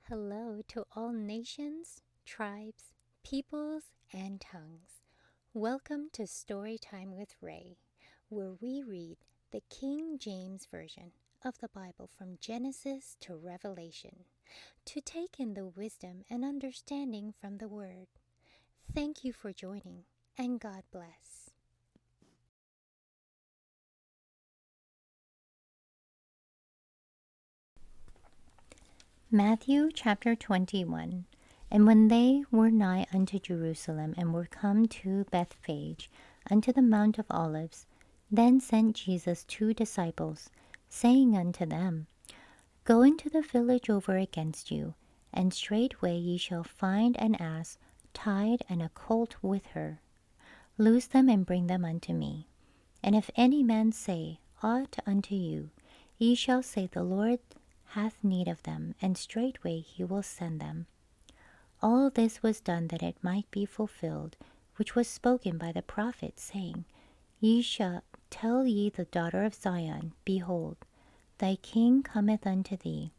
Hello to all nations, tribes, peoples, and tongues. Welcome to Storytime with Rae, where we read the King James Version of the Bible from Genesis to Revelation to take in the wisdom and understanding from the Word. Thank you for joining, and God bless. Matthew chapter 21. And when they were nigh unto Jerusalem, and were come to Bethphage, unto the Mount of Olives, then sent Jesus 2 disciples, saying unto them, Go into the village over against you, and straightway ye shall find an ass tied, and a colt with her. Loose them, and bring them unto me. And if any man say aught unto you, ye shall say, The Lord hath need of them, and straightway he will send them. All this was done that it might be fulfilled, which was spoken by the prophet, saying, Ye shall tell ye the daughter of Zion, Behold, thy king cometh unto thee,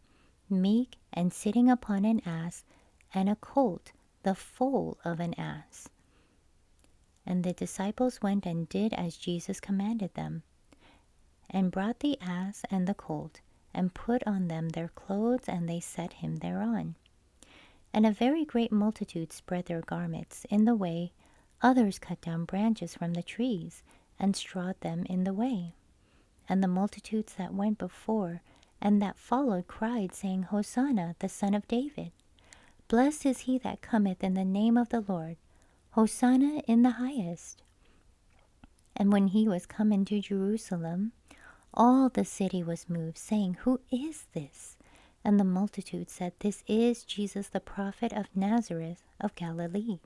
meek, and sitting upon an ass, and a colt, the foal of an ass. And the disciples went and did as Jesus commanded them, and brought the ass and the colt, and put on them their clothes, and they set him thereon. And a very great multitude spread their garments in the way. Others cut down branches from the trees, and strawed them in the way. And the multitudes that went before and that followed cried, saying, Hosanna, the Son of David. Blessed is he that cometh in the name of the Lord. Hosanna in the highest. And when he was come into Jerusalem, all the city was moved, saying, Who is this? And the multitude said, This is Jesus the prophet of Nazareth of Galilee.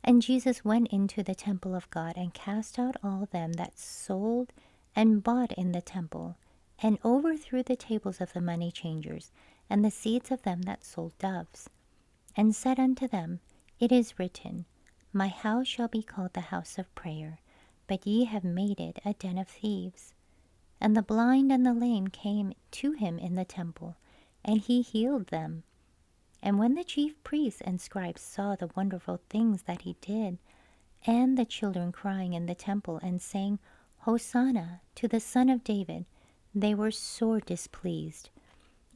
And Jesus went into the temple of God, and cast out all them that sold and bought in the temple, and overthrew the tables of the money changers, and the seats of them that sold doves, and said unto them, It is written, My house shall be called the house of prayer, but ye have made it a den of thieves. And the blind and the lame came to him in the temple, and he healed them. And when the chief priests and scribes saw the wonderful things that he did, and the children crying in the temple, and saying, Hosanna to the Son of David, they were sore displeased,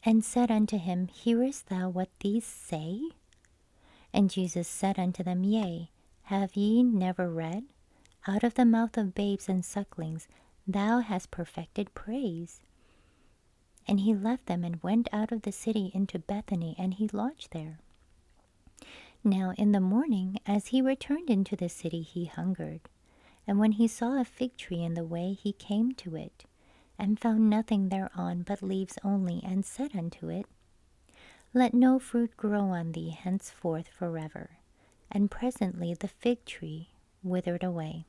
and said unto him, Hearest thou what these say? And Jesus said unto them, Yea, have ye never read? Out of the mouth of babes and sucklings thou hast perfected praise. And he left them, and went out of the city into Bethany, and he lodged there. Now in the morning, as he returned into the city, he hungered. And when he saw a fig tree in the way, he came to it, and found nothing thereon but leaves only, and said unto it, Let no fruit grow on thee henceforth forever. And presently the fig tree withered away.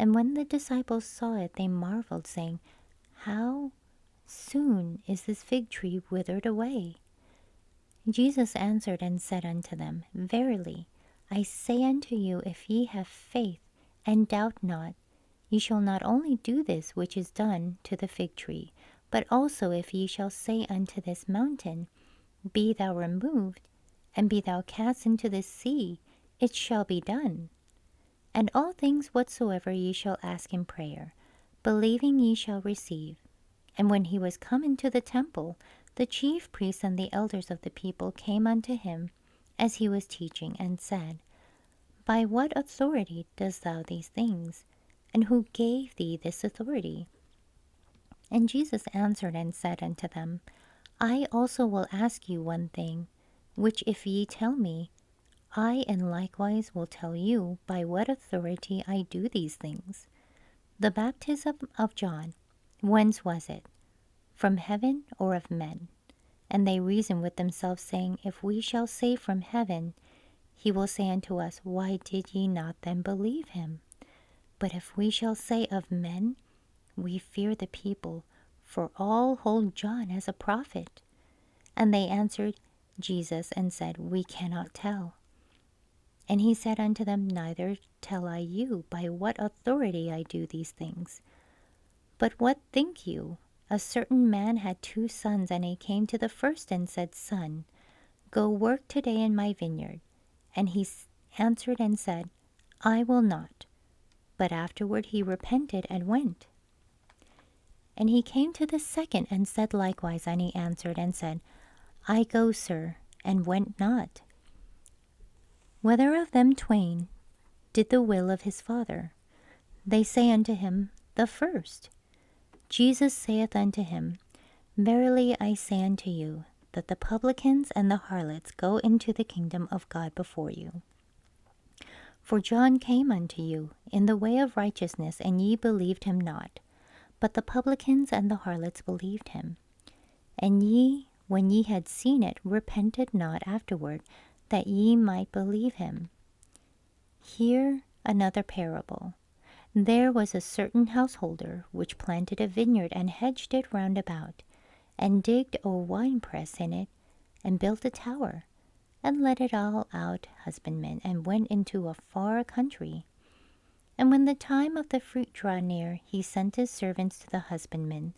And when the disciples saw it, they marveled, saying, How soon is this fig tree withered away? Jesus answered and said unto them, Verily, I say unto you, if ye have faith, and doubt not, ye shall not only do this which is done to the fig tree, but also if ye shall say unto this mountain, Be thou removed, and be thou cast into the sea, it shall be done. And all things whatsoever ye shall ask in prayer, believing ye shall receive. And when he was come into the temple, the chief priests and the elders of the people came unto him as he was teaching, and said, By what authority dost thou these things? And who gave thee this authority? And Jesus answered and said unto them, I also will ask you one thing, which if ye tell me, I in likewise will tell you by what authority I do these things. The baptism of John, whence was it? From heaven or of men? And they reasoned with themselves, saying, If we shall say from heaven, he will say unto us, Why did ye not then believe him? But if we shall say of men, we fear the people, for all hold John as a prophet. And they answered Jesus and said, We cannot tell. And he said unto them, Neither tell I you by what authority I do these things. But what think you? A certain man had 2 sons, and he came to the first and said, Son, go work today in my vineyard. And he answered and said, I will not. But afterward he repented and went. And he came to the second and said likewise, and he answered and said, I go, sir, and went not. Whether of them twain did the will of his father? They say unto him, the first. Jesus saith unto him, Verily I say unto you, that the publicans and the harlots go into the kingdom of God before you. For John came unto you in the way of righteousness, and ye believed him not. But the publicans and the harlots believed him. And ye, when ye had seen it, repented not afterward, that ye might believe him. Hear another parable. There was a certain householder which planted a vineyard, and hedged it round about, and digged a winepress in it, and built a tower, and let it all out husbandmen, and went into a far country. And when the time of the fruit drew near, he sent his servants to the husbandmen,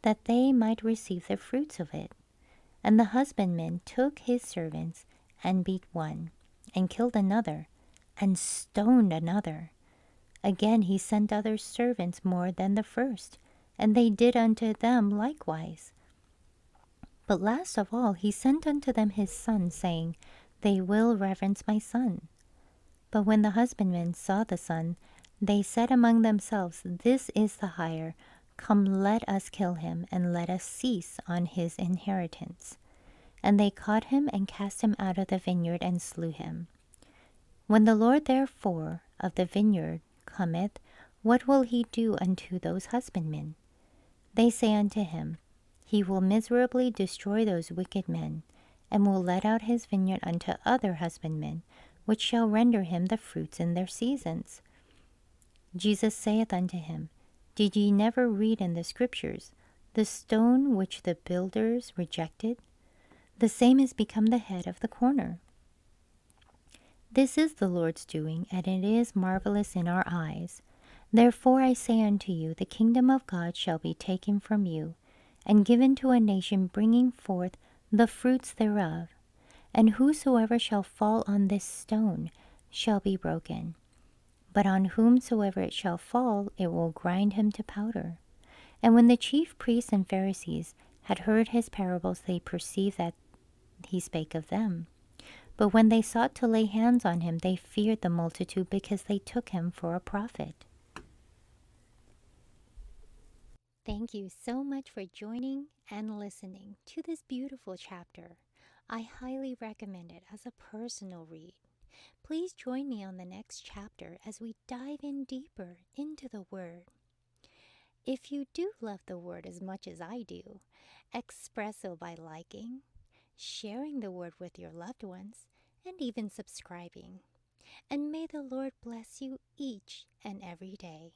that they might receive the fruits of it. And the husbandman took his servants, and beat one, and killed another, and stoned another. Again he sent other servants more than the first, and they did unto them likewise. But last of all he sent unto them his son, saying, They will reverence my son. But when the husbandmen saw the son, they said among themselves, This is the hire. Come, let us kill him, and let us seize on his inheritance. And they caught him, and cast him out of the vineyard, and slew him. When the Lord therefore of the vineyard cometh, what will he do unto those husbandmen? They say unto him, He will miserably destroy those wicked men, and will let out his vineyard unto other husbandmen, which shall render him the fruits in their seasons. Jesus saith unto him, Did ye never read in the Scriptures, the stone which the builders rejected? The same is become the head of the corner. This is the Lord's doing, and it is marvelous in our eyes. Therefore I say unto you, the kingdom of God shall be taken from you, and given to a nation bringing forth the fruits thereof. And whosoever shall fall on this stone shall be broken. But on whomsoever it shall fall, it will grind him to powder. And when the chief priests and Pharisees had heard his parables, they perceived that he spake of them. But when they sought to lay hands on him, they feared the multitude, because they took him for a prophet. Thank you so much for joining and listening to this beautiful chapter. I highly recommend it as a personal read. Please join me on the next chapter as we dive in deeper into the Word. If you do love the Word as much as I do, express so by liking, sharing the Word with your loved ones, and even subscribing. And may the Lord bless you each and every day.